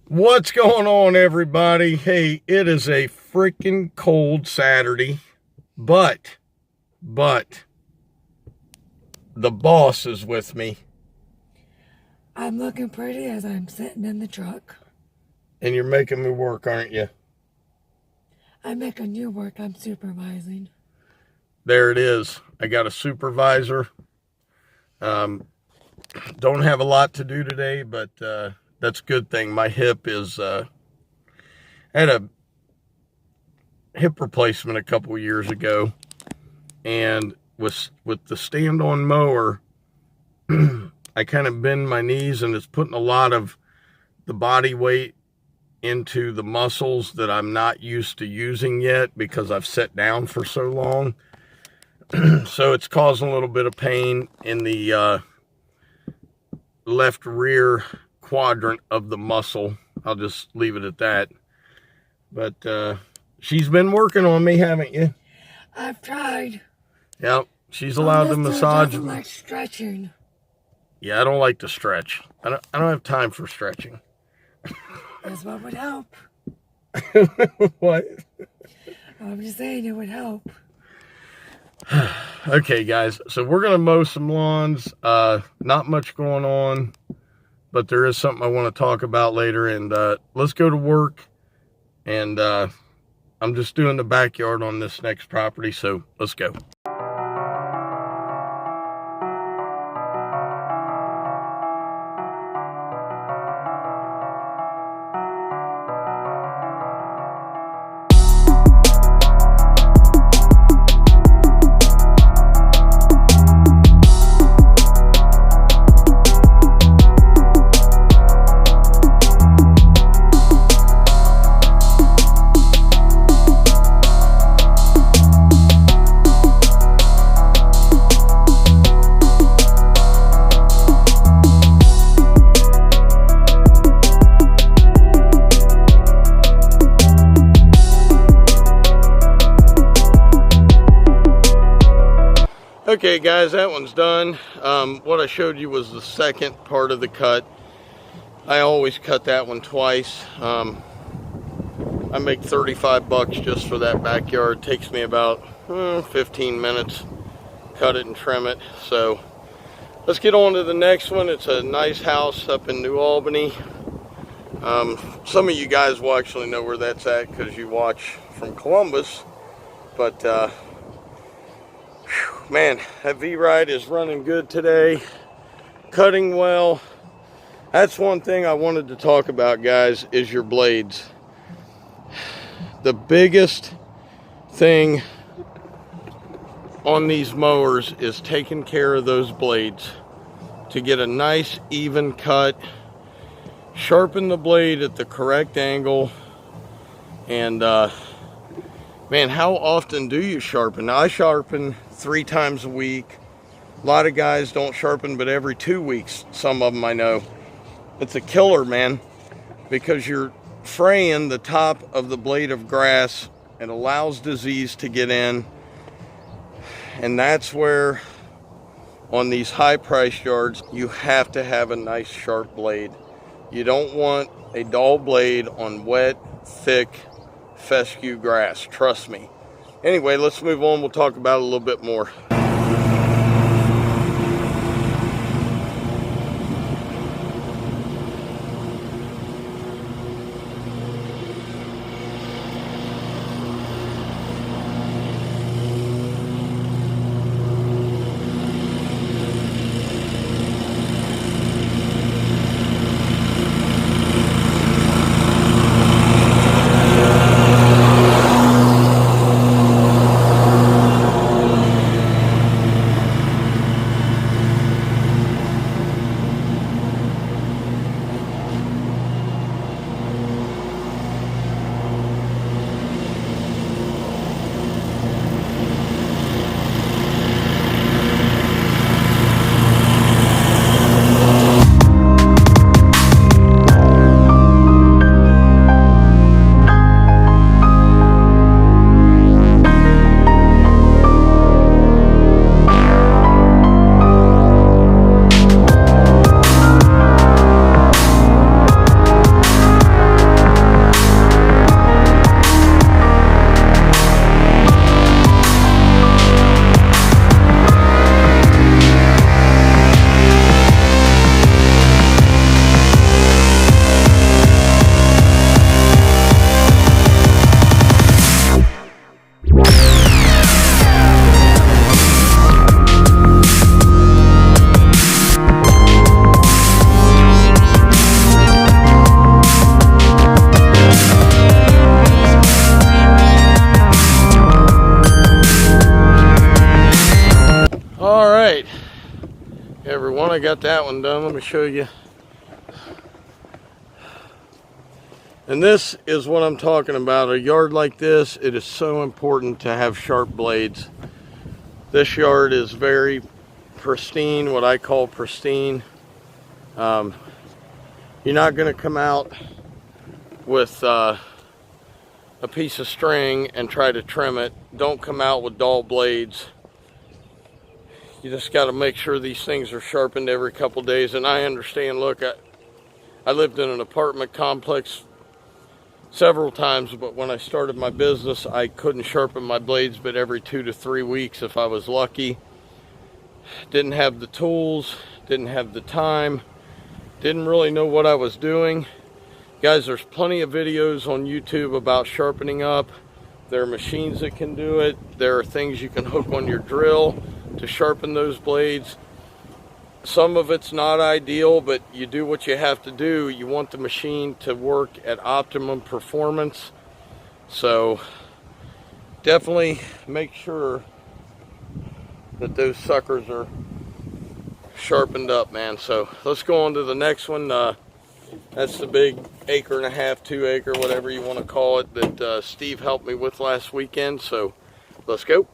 What's going on, everybody? Hey, it is a freaking cold Saturday, but the boss is with me. I'm looking pretty as I'm sitting in the truck. And you're making me work, aren't you? I'm making you work. I'm supervising. There it is. I got a supervisor. Don't have a lot to do today, but that's a good thing. My hip is, I had a hip replacement a couple years ago, and with the stand-on mower, I kind of bend my knees, and it's putting a lot of the body weight into the muscles that I'm not used to using yet because I've sat down for so long. So it's causing a little bit of pain in the left rear quadrant of the muscle. I'll just leave it at that. But she's been working on me, haven't you? I've tried. Yep, she's allowed to massage me. Like stretching. Yeah, I don't like to stretch. I don't have time for stretching. That's what would help. What? I'm just saying it would help. Okay, guys, so we're gonna mow some lawns. Not much going on, but there is something I want to talk about later, and let's go to work. And I'm just doing the backyard on this next property, so let's go. Okay, guys, that one's done. What I showed you was the second part of the cut. I always cut that one twice. I make 35 bucks just for that backyard. It takes me about 15 minutes. Cut it and trim it. So let's get on to the next one. It's a nice house up in New Albany. Some of you guys will actually know where that's at because you watch from Columbus. But man, that V-Ride is running good today, cutting well. That's one thing I wanted to talk about, guys, is your blades. The biggest thing on these mowers is taking care of those blades to get a nice even cut. Sharpen the blade at the correct angle. And man, how often do you sharpen? Now, I sharpen 3 times a week. A lot of guys don't sharpen but every 2 weeks. Some of them I know. It's a killer, man, because you're fraying the top of the blade of grass. It allows disease to get in. And that's where, on these high-priced yards, you have to have a nice sharp blade. You don't want a dull blade on wet, thick, fescue grass. Trust me. Anyway, let's move on. We'll talk about it a little bit more. I got that one done. Let me show you. And this is what I'm talking about. A yard like this, it is so important to have sharp blades. This yard is very pristine, what I call pristine. You're not going to come out with a piece of string and try to trim it. Don't come out with dull blades. You just got to make sure these things are sharpened every couple days. And I understand, look, I lived in an apartment complex several times, but when I started my business, I couldn't sharpen my blades but every 2 to 3 weeks if I was lucky. Didn't have the tools, didn't have the time, didn't really know what I was doing. Guys, there's plenty of videos on YouTube about sharpening up. There are machines that can do it. There are things you can hook on your drill to sharpen those blades. Some of it's not ideal, but you do what you have to do. You want the machine to work at optimum performance. So definitely make sure that those suckers are sharpened up, man. So let's go on to the next one. That's the big 1.5 acre, 2 acre, whatever you want to call it, that Steve helped me with last weekend. So let's go.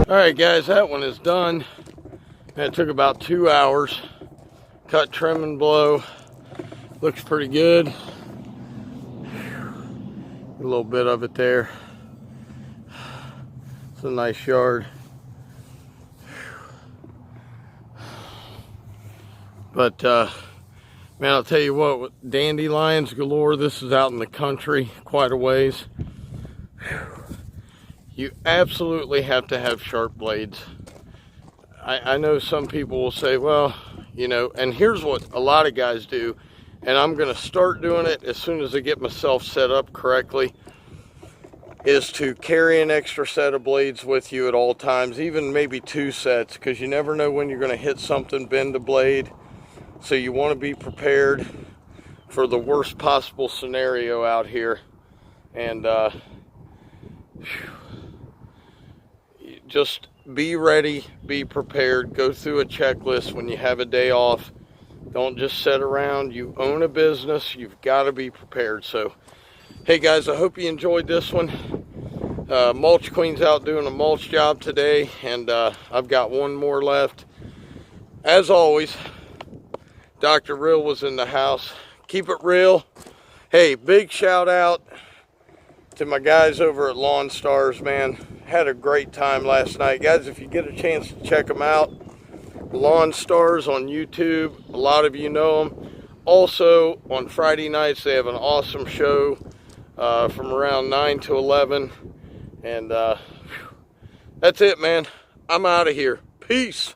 Alright guys, that one is done. It took about 2 hours. Cut, trim, and blow. Looks pretty good. A little bit of it there. It's a nice yard. But man, I'll tell you what, dandelions galore. This is out in the country quite a ways. You absolutely have to have sharp blades. I know some people will say, well, you know, and here's what a lot of guys do, and I'm going to start doing it as soon as I get myself set up correctly, is to carry an extra set of blades with you at all times, even maybe 2 sets, because you never know when you're going to hit something, bend a blade. So you want to be prepared for the worst possible scenario out here. And just be ready, be prepared, go through a checklist when you have a day off. Don't just sit around. You own a business, you've got to be prepared. So hey guys, I hope you enjoyed this one. Mulch Queen's out doing a mulch job today, and I've got one more left. As always, Dr. Real was in the house. Keep it real. Hey, big shout out to my guys over at Lawn Stars, man. Had a great time last night. Guys, if you get a chance to check them out, Lawn Stars on YouTube. A lot of you know them. Also, on Friday nights, they have an awesome show from around 9 to 11. And that's it, man. I'm out of here. Peace.